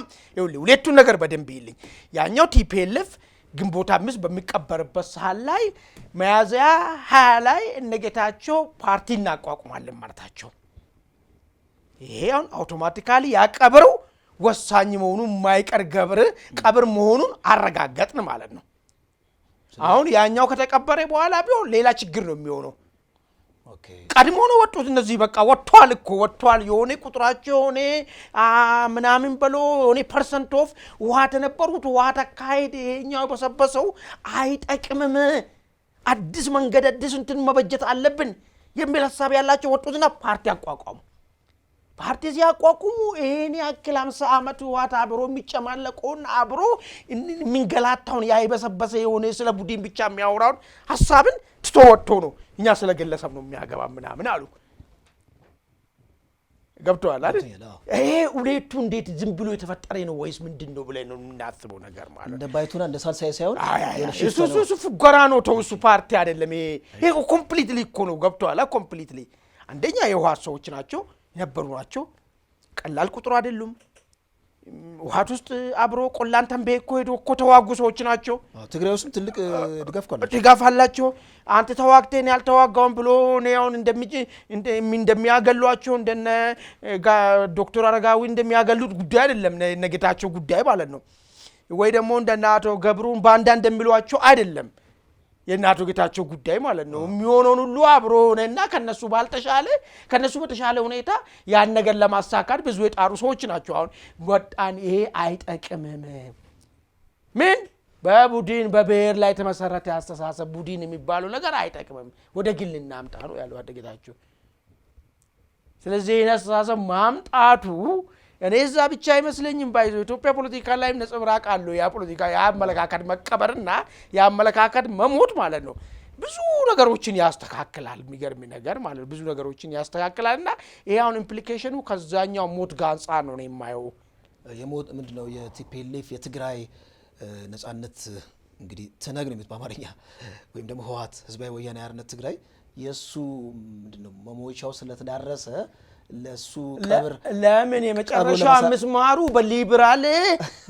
ሁለቱን ነገር በደንብ ይልኝ። ያኛው ቲፒኤልኤፍ ግንቦት 5 በሚቀበርበት ሰዓት ላይ ሚያዝያ 20 ላይ እነጌታቸው ፓርቲ እናቋቁማለን ማለታቸው ይሄ አሁን አውቶማቲካሊ ያቀብሩ ወሳኝ መሆኑን የማይቀር ቀብር መሆኑን አረጋገጥን ማለት ነው። አሁን ያኛው ከተቀበረ በኋላ ቢሆን ሌላ ችግር ነው የሚሆነው። ቀድሞ ነው ወጡት እነዚህ በቃ ወጥቷል የሆነ ቁጥራቸው ሆነ ምናምን በሎ ሆነ ፐርሰንት ኦፍ ውሃ ተነበሩት ውሃ ተካሄድ ይሄኛው በሰበሰው አይጠቅምም፣ አዲስ መንገድ አዲስ እንትን መበጀት አለብን የሚል ሐሳብ ያላቸው ወጡትና ፓርቲ አቋቋሙ። ፓርቲ ሲያቋቁሙ ይሄን ያክል 50 ዓመት ውሃ አብሮ የሚጨማለቀውን አብሮ የሚንገላታውን ያይበሰበሰ የሆነ ስለ ቡድን ብቻ የሚያወራውን ሐሳብን ትቶ ወጥቶ ነው እኛ ስለ ግለሰብ ነው የሚያገባ ምናምን አሉ። ገብቷል አይደል? ይሄ ሁለቱ እንዴት ዝም ብሎ የተፈጠረ ነው ወይስ ምንድነው ብለን ነው የምናስበው ነገር ማለት እንደ ባይቱና እንደ ሳልሳይ ሳይሆን እሱ ፉገራ ነው ተውሱ ፓርቲ አይደለም። ይሄ ኮምፕሊትሊ እኮ ነው። ገብቷል? ኮምፕሊትሊ አንደኛ የውሃ ሰዎች ናቸው የነበሩ ናቸው። ቀላል ቁጥሩ አይደሉም። ውሃት ውስጥ አብሮ ቆላን ተንቤ እኮ ሄዶ እኮ ተዋጉ ሰዎች ናቸው። ትግራይ ውስጥ ትልቅ ድጋፍ አላቸው። አንተ ተዋግተን ያልተዋጋውን ብሎ ነው እንደሚያገሏቸው እንደነ ዶክተር አረጋዊ እንደሚያገሉት ጉዳይ አይደለም ነገታቸው ጉዳይ ማለት ነው። ወይ ደግሞ እንደነ አቶ ገብሩን ባንዳ እንደሚሏቸው አይደለም የናቶ ጌታቸው ጉዳይ ማለት ነው። የሚሆነውን ሁሉ አብሮ ሆነና ከነሱ በተሻለ ሁኔታ ያን ነገር ለማሳካት ብዙ የጣሩ ሰዎች ናቸው። አሁን ወጣን ይሄ አይጠቅምም፣ ምን በቡድን በብሔር ላይ ተመሰረተ ያስተሳሰብ ቡድን የሚባለው ነገር አይጠቅምም፣ ወደ ግል እናምጣ ነው ያለው አደጌታቸው። ስለዚህ ይሄን አስተሳሰብ ማምጣቱ እኔ እዛ ብቻ አይመስለኝም። ባይዞ ኢትዮጵያ ፖለቲካ ላይ ነጽብራቅ አለው። ያ ፖለቲካ ያ አመለካከት መቀበርና ያ አመለካከት መሞት ማለት ነው ብዙ ነገሮችን ያስተካክላል። የሚገርም ነገር ማለት ብዙ ነገሮችን ያስተካክላልና ይሄ አሁን ኢምፕሊኬሽኑ ከዛኛው ሞት ጋር አንጻር ነው የማየው። የሞት ምንድነው የቲፒኤልኤፍ የትግራይ ነጻነት እንግዲህ ትነግ ነው በአማርኛ ወይም ደግሞ ህወሓት ህዝባዊ ወያኔ ሓርነት ትግራይ የሱ ምንድነው መሞቻው ስለተዳረሰ ለሱ ቀብር ለምን የመጨረሻ መስማሩ በሊበራል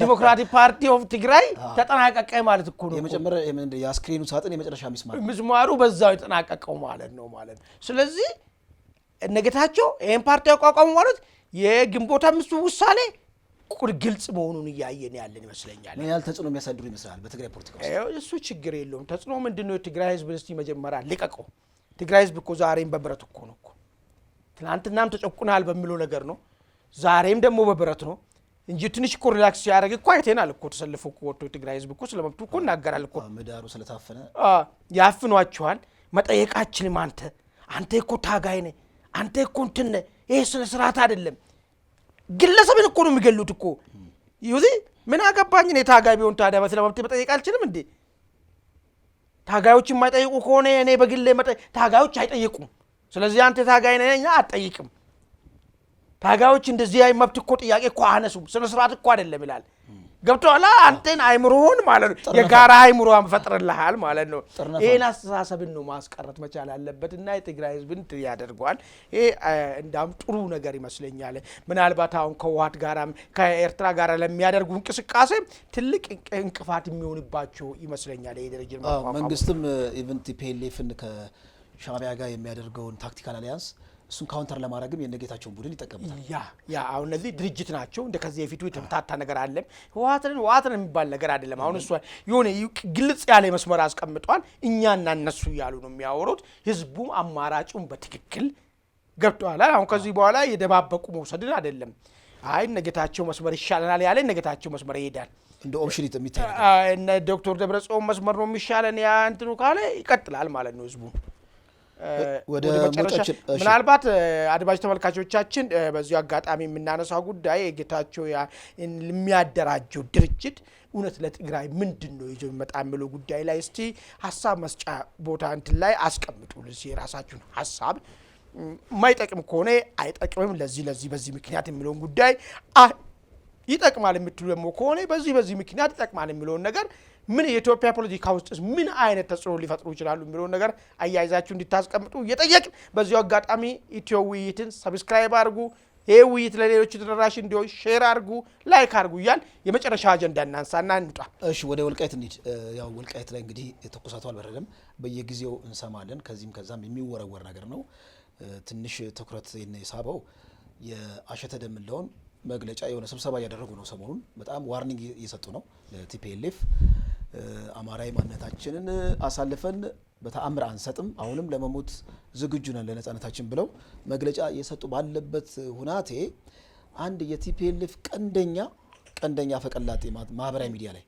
ዲሞክራቲክ ፓርቲ ኦፍ ትግራይ ተጠናቀቀ ማለት እኮ ነው። የአስክሬኑ ሳጥን የመጨረሻ መስማሩ በዛው የተጠናቀቀው ማለት ነው። ስለዚህ ነገታቸው ይሄን ፓርቲ ያቋቋሙ ማለት የግንቦት 5 ውሳኔ ግልጽ መሆኑን እያየን ያለን ይመስለኛል። ምን ያህል ተጽዕኖ የሚያሳድሩ ይመስላል በትግራይ ፖለቲካ ውስጥ? እሱ ችግር የለውም። ተጽዕኖ ምንድነው? የትግራይ ህዝብ እስቲ መጀመሪያ ልቀቀው። ትግራይ ህዝብ እኮ ዛሬም በብረት እኮ ነው። ትናንትናም ተጨቁናል በሚለው ነገር ነው፣ ዛሬም ደግሞ በብረት ነው እንጂ ትንሽ እኮ ሪላክስ ሲያደርግ እኮ አይተናል እኮ ተሰልፎ እኮ ወጥቶ ትግራይ ህዝብ እኮ ስለመብቱ እኮ እናገራል እኮ። ምህዳሩ ስለታፈነ ያፍኗቸዋል። መጠየቃችንም አንተ እኮ ታጋይ ነህ፣ አንተ እኮ እንትን ነህ፣ ይሄ ስነ ስርዓት አይደለም። ግለሰብን እኮ ነው የሚገሉት እኮ። ይሁዲ ምን አገባኝ እኔ ታጋይ ቢሆን ታዲያ ስለመብት መጠየቅ አልችልም እንዴ? ታጋዮች የማይጠይቁ ከሆነ እኔ በግሌ ታጋዮች አይጠይቁም። ስለዚህ አንተ ታጋይ ነህ አትጠይቅም። ታጋዮች እንደዚህ አይ መብት እኮ ጥያቄ እኮ አነሱም ስነ ስርዓት እኮ አይደለም ይላል። ገብቶሃል? አንተን አይምሮህን ማለት ነው የጋራ አይምሮህን ፈጥረልሃል ማለት ነው። ይሄን አስተሳሰብን ነው ማስቀረት መቻል አለበትና የትግራይ ህዝብን ያደርገዋል። ይሄ እንዳም ጥሩ ነገር ይመስለኛል። ምናልባት አሁን ከህወሓት ጋራም ከኤርትራ ጋራ ለሚያደርጉ እንቅስቃሴ ትልቅ እንቅፋት የሚሆንባቸው ይመስለኛል። ይሄ ደረጃ መንግስትም ኢቭን ቲፒኤልኤፍን ከሻዕቢያ ጋር የሚያደርገውን ታክቲካል አሊያንስ እሱን ካውንተር ለማድረግም የነጌታቸውን ቡድን ይጠቀምታል። ያ አሁን እነዚህ ድርጅት ናቸው። እንደከዚህ የፊቱ የተምታታ ነገር አለ። ህወሓትን የሚባል ነገር አይደለም። አሁን እሱ የሆነ ግልጽ ያለ መስመር አስቀምጧል። እኛና እነሱ እያሉ ነው የሚያወሩት። ህዝቡም አማራጩን በትክክል ገብቷል። አሁን ከዚህ በኋላ የደባበቁ መውሰድን አይደለም። አይ ነገታቸው መስመር ይሻለናል ያለ ነገታቸው መስመር ይሄዳል። እንደ ኦፕሽን የሚታይ እነ ዶክተር ደብረጽዮን መስመር ነው የሚሻለን ያ እንትኑ ካለ ይቀጥላል ማለት ነው ህዝቡ። ወደ መጨረሻ ምናልባት አድማጭ ተመልካቾቻችን በዚሁ አጋጣሚ የምናነሳው ጉዳይ የጌታቸው የሚያደራጀው ድርጅት እውነት ለትግራይ ምንድነው ይዞ የሚመጣ የሚለው ጉዳይ ላይ እስቲ ሐሳብ መስጫ ቦታ እንትን ላይ አስቀምጡ። ለዚህ የራሳችሁን ሐሳብ ማይጠቅም ከሆነ አይጠቅምም ለዚህ በዚህ ምክንያት የሚለውን ጉዳይ ይጠቅማል የምትሉ ደግሞ ከሆነ በዚህ ምክንያት ይጠቅማል የሚለውን ነገር ምን የኢትዮጵያ ፖለቲካ ውስጥ ምን አይነት ተጽዕኖ ሊፈጥሩ ይችላሉ የሚለውን ነገር አያይዛችሁ እንድታስቀምጡ እየጠየቅን በዚሁ አጋጣሚ ኢትዮ ውይይትን ሰብስክራይብ አድርጉ። ይሄ ውይይት ለሌሎች ተደራሽ እንዲሆን ሼር አድርጉ፣ ላይክ አድርጉ እያል የመጨረሻ አጀንዳ እናንሳና እንውጣ። እሺ ወደ ወልቃይት እንሂድ። ያው ወልቃይት ላይ እንግዲህ ተኩሳቱ አልበረደም፣ በየጊዜው እንሰማለን። ከዚህም ከዛም የሚወረወር ነገር ነው። ትንሽ ትኩረት የሳበው የአሸተ ደምለውን መግለጫ የሆነ ስብሰባ እያደረጉ ነው። ሰሞኑን በጣም ዋርኒንግ እየሰጡ ነው ለቲፒኤልኤፍ። አማራዊ ማንነታችንን አሳልፈን በተአምር አንሰጥም፣ አሁንም ለመሞት ዝግጁ ነን ለነጻነታችን ብለው መግለጫ እየሰጡ ባለበት ሁናቴ አንድ የቲፒኤልኤፍ ቀንደኛ ፈቀላጤ ማህበራዊ ሚዲያ ላይ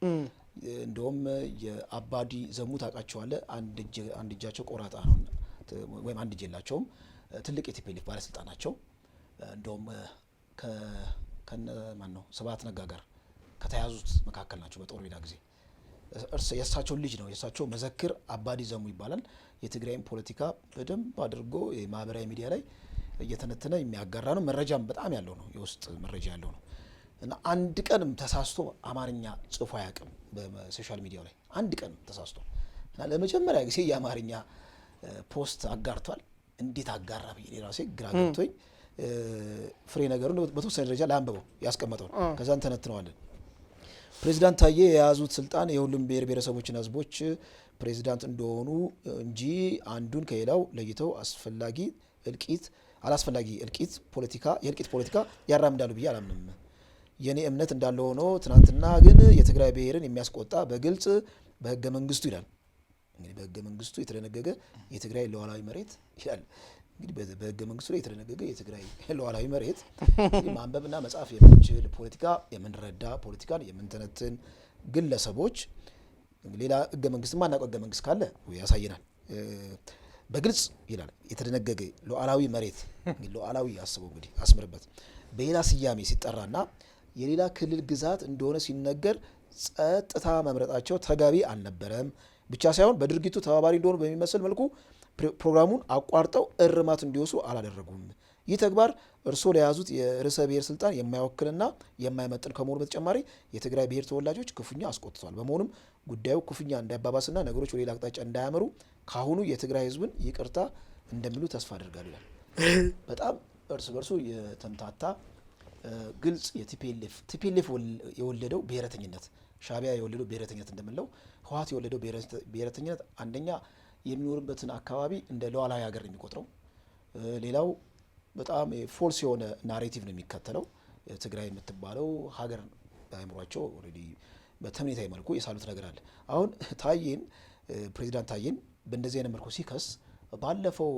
እንደውም የአባዲ ዘሙ ታውቃቸዋለህ፣ አንድ እጃቸው ቆራጣ ነው ወይም አንድ እጅ የላቸውም፣ ትልቅ የቲፒኤልኤፍ ባለስልጣን ናቸው። እንደውም ከነ ማን ነው ስብሐት ነጋ ጋር ከተያዙት መካከል ናቸው በጦር ሜዳ ጊዜ። የእሳቸው ልጅ ነው፣ የእሳቸው መዘክር አባዲ ዘሙ ይባላል። የትግራይን ፖለቲካ በደንብ አድርጎ የማህበራዊ ሚዲያ ላይ እየተነተነ የሚያጋራ ነው። መረጃም በጣም ያለው ነው፣ የውስጥ መረጃ ያለው ነው። እና አንድ ቀንም ተሳስቶ አማርኛ ጽፎ አያውቅም በሶሻል ሚዲያው ላይ አንድ ቀንም ተሳስቶ። እና ለመጀመሪያ ጊዜ የአማርኛ ፖስት አጋርቷል። እንዴት አጋራ ብዬ ራሴ ግራ ገብቶኝ ፍሬ ነገሩን በተወሰነ ደረጃ ላንብበው ያስቀመጠው ከዛን ተነትነዋለን። ፕሬዚዳንት ታዬ የያዙት ስልጣን የሁሉም ብሔር ብሔረሰቦችና ህዝቦች ፕሬዚዳንት እንደሆኑ እንጂ አንዱን ከሌላው ለይተው አላስፈላጊ የእልቂት ፖለቲካ ያራምዳሉ ብዬ አላምንም። የኔ እምነት እንዳለ ሆኖ ትናንትና ግን የትግራይ ብሔርን የሚያስቆጣ በግልጽ በህገ መንግስቱ ይላል። እንግዲህ በህገ መንግስቱ የተደነገገ የትግራይ ሉዓላዊ መሬት ይላል። እንግዲህ በህገ መንግስቱ ላይ የተደነገገ የትግራይ ሉዓላዊ መሬት ማንበብና መጻፍ የምንችል ፖለቲካ የምንረዳ ፖለቲካን የምንተነትን ግለሰቦች ሌላ ህገ መንግስት ማናውቀው ህገ መንግስት ካለ ያሳየናል። በግልጽ ይላል የተደነገገ ሉዓላዊ መሬት ሉዓላዊ አስበው እንግዲህ አስምርበት በሌላ ስያሜ ሲጠራና የሌላ ክልል ግዛት እንደሆነ ሲነገር ጸጥታ መምረጣቸው ተገቢ አልነበረም ብቻ ሳይሆን በድርጊቱ ተባባሪ እንደሆኑ በሚመስል መልኩ ፕሮግራሙን አቋርጠው እርማት እንዲወስዱ አላደረጉም። ይህ ተግባር እርስዎ ለያዙት የርዕሰ ብሔር ስልጣን የማይወክልና የማይመጥን ከመሆኑ በተጨማሪ የትግራይ ብሔር ተወላጆች ክፉኛ አስቆጥቷል። በመሆኑም ጉዳዩ ክፉኛ እንዳይባባስና ነገሮች ወደ ሌላ አቅጣጫ እንዳያመሩ ካሁኑ የትግራይ ህዝብን ይቅርታ እንደሚሉ ተስፋ አድርጋለሁ ይላል። በጣም እርስ በርሱ የተምታታ ግልጽ ቲፒኤልኤፍ የወለደው ብሔረተኝነት ሻዕቢያ የወለደው ብሔረተኝነት እንደምንለው ህወሓት የወለደው ብሔረተኝነት አንደኛ የሚኖርበትን አካባቢ እንደ ሉዓላዊ ሀገር ነው የሚቆጥረው። ሌላው በጣም ፎልስ የሆነ ናሬቲቭ ነው የሚከተለው። ትግራይ የምትባለው ሀገር አይምሯቸው ኦልሬዲ በተምኔታዊ መልኩ የሳሉት ነገር አለ። አሁን ታዬን ፕሬዚዳንት ታዬን በእንደዚህ አይነት መልኩ ሲከስ ባለፈው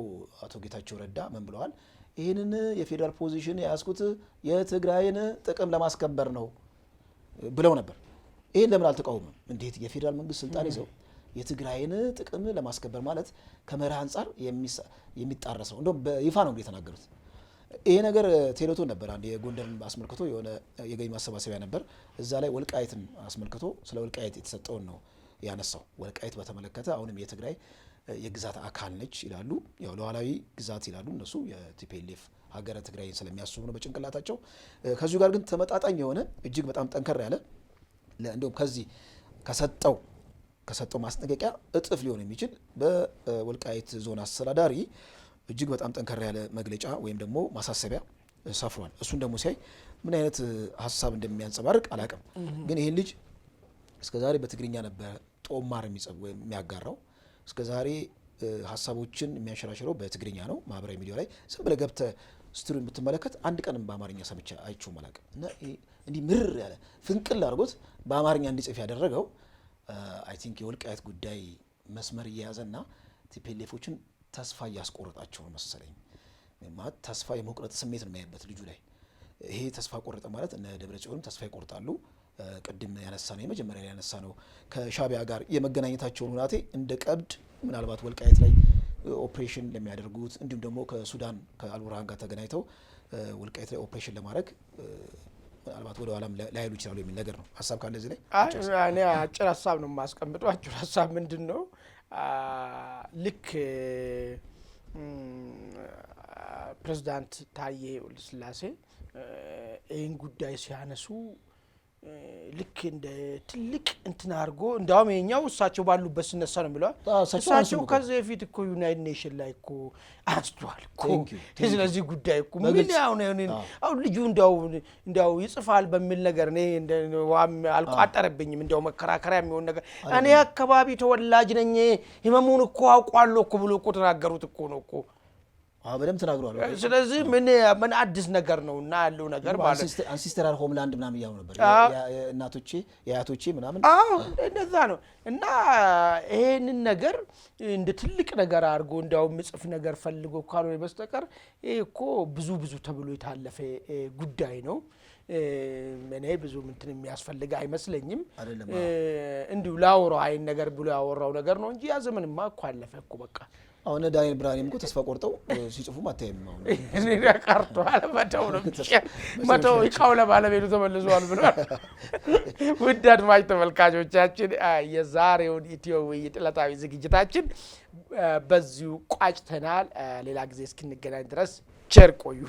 አቶ ጌታቸው ረዳ ምን ብለዋል? ይህንን የፌዴራል ፖዚሽን የያዝኩት የትግራይን ጥቅም ለማስከበር ነው ብለው ነበር። ይህን ለምን አልተቃወሙም? እንዴት የፌዴራል መንግስት ስልጣን ይዘው የትግራይን ጥቅም ለማስከበር ማለት ከመርህ አንጻር የሚጣረስ ነው። እንደውም በይፋ ነው የተናገሩት። ይሄ ነገር ቴሌቶን ነበር አንድ የጎንደርን አስመልክቶ የሆነ የገቢ ማሰባሰቢያ ነበር። እዛ ላይ ወልቃይትን አስመልክቶ ስለ ወልቃይት የተሰጠውን ነው ያነሳው። ወልቃይት በተመለከተ አሁንም የትግራይ የግዛት አካል ነች ይላሉ። ያው ሉዓላዊ ግዛት ይላሉ እነሱ የቲፒኤልኤፍ ሀገረ ትግራይን ስለሚያስቡ ነው በጭንቅላታቸው። ከዚሁ ጋር ግን ተመጣጣኝ የሆነ እጅግ በጣም ጠንከር ያለ እንደውም ከዚህ ከሰጠው ማስጠንቀቂያ እጥፍ ሊሆን የሚችል በወልቃይት ዞን አስተዳዳሪ እጅግ በጣም ጠንከር ያለ መግለጫ ወይም ደግሞ ማሳሰቢያ ሰፍሯል። እሱን ደግሞ ሲያይ ምን አይነት ሀሳብ እንደሚያንጸባርቅ አላውቅም። ግን ይህን ልጅ እስከዛሬ በትግርኛ ነበር ጦማር የሚጽፍ ወይም የሚያጋራው። እስከዛሬ ሀሳቦችን የሚያንሸራሽረው በትግርኛ ነው ማህበራዊ ሚዲያ ላይ። ዝም ብለህ ገብተህ ስቱዲዮ ብትመለከት አንድ ቀንም በአማርኛ ሰምቼ አይቼውም አላውቅም። እና እንዲህ ምርር ያለ ፍንቅል አድርጎት በአማርኛ እንዲጽፍ ያደረገው አይ ቲንክ የወልቃይት ጉዳይ መስመር እየያዘና ቲፒኤልኤፎችን ተስፋ እያስቆረጣቸው መሰለኝ። ማለት ተስፋ የመቁረጥ ስሜት ነው የሚያይበት ልጁ ላይ። ይሄ ተስፋ ቆረጠ ማለት እነ ደብረጽዮንም ተስፋ ይቆርጣሉ። ቅድም ያነሳ ነው የመጀመሪያ ላይ ያነሳ ነው ከሻዕቢያ ጋር የመገናኘታቸውን ሁናቴ እንደ ቀብድ ምናልባት ወልቃይት ላይ ኦፕሬሽን ለሚያደርጉት እንዲሁም ደግሞ ከሱዳን ከአልቡርሃን ጋር ተገናኝተው ወልቃይት ላይ ኦፕሬሽን ለማድረግ ምናልባት ወደ ኋላም ላይሉ ይችላሉ የሚል ነገር ነው። ሀሳብ ካለ እዚህ ላይ እኔ አጭር ሀሳብ ነው የማስቀምጠው። አጭር ሀሳብ ምንድን ነው? ልክ ፕሬዝዳንት ታዬ ወልደስላሴ ይህን ጉዳይ ሲያነሱ ልክ እንደ ትልቅ እንትን አድርጎ እንዳውም የኛው እሳቸው ባሉበት ሲነሳ ነው ብለዋል። እሳቸው ከዚህ በፊት እኮ ዩናይትድ ኔሽን ላይ እኮ አንስተዋል እኮ ስለዚህ ጉዳይ እኮ ምን አሁን ልጁ እንዳው ይጽፋል በሚል ነገር እኔ አልቋጠረብኝም። እንዳው መከራከሪያ የሚሆን ነገር እኔ አካባቢ ተወላጅ ነኝ ህመሙን እኮ አውቃለሁ እኮ ብሎ እኮ ተናገሩት እኮ ነው እኮ በደም ተናግሯል። ስለዚህ ምን አዲስ ነገር ነውና ያለው ነገር ማለት አንሲስተራል ሆምላንድ ምናምን ያው ነበር እናቶቼ የአያቶቼ ምናምን እንደዛ ነው። እና ይሄንን ነገር እንደ ትልቅ ነገር አድርጎ እንዳው ምጽፍ ነገር ፈልጎ ካልሆነ በስተቀር ይሄ እኮ ብዙ ተብሎ የታለፈ ጉዳይ ነው። እኔ ብዙ እንትን የሚያስፈልግ አይመስለኝም። እንዲሁ ላወራው አይን ነገር ብሎ ያወራው ነገር ነው እንጂ ያ ዘመንማ እኮ አለፈ እኮ በቃ። አሁን ዳንኤል ብርሃኔም እኮ ተስፋ ቆርጠው ሲጽፉ ማታየም ነው እኔ ቀርቷል። መተው ይቃው ለባለቤቱ ተመልሷል ብሏል። ውድ አድማጭ ተመልካቾቻችን የዛሬውን ኢትዮ ውይይት ዕለታዊ ዝግጅታችን በዚሁ ቋጭተናል። ሌላ ጊዜ እስክንገናኝ ድረስ ቸር ቆዩ።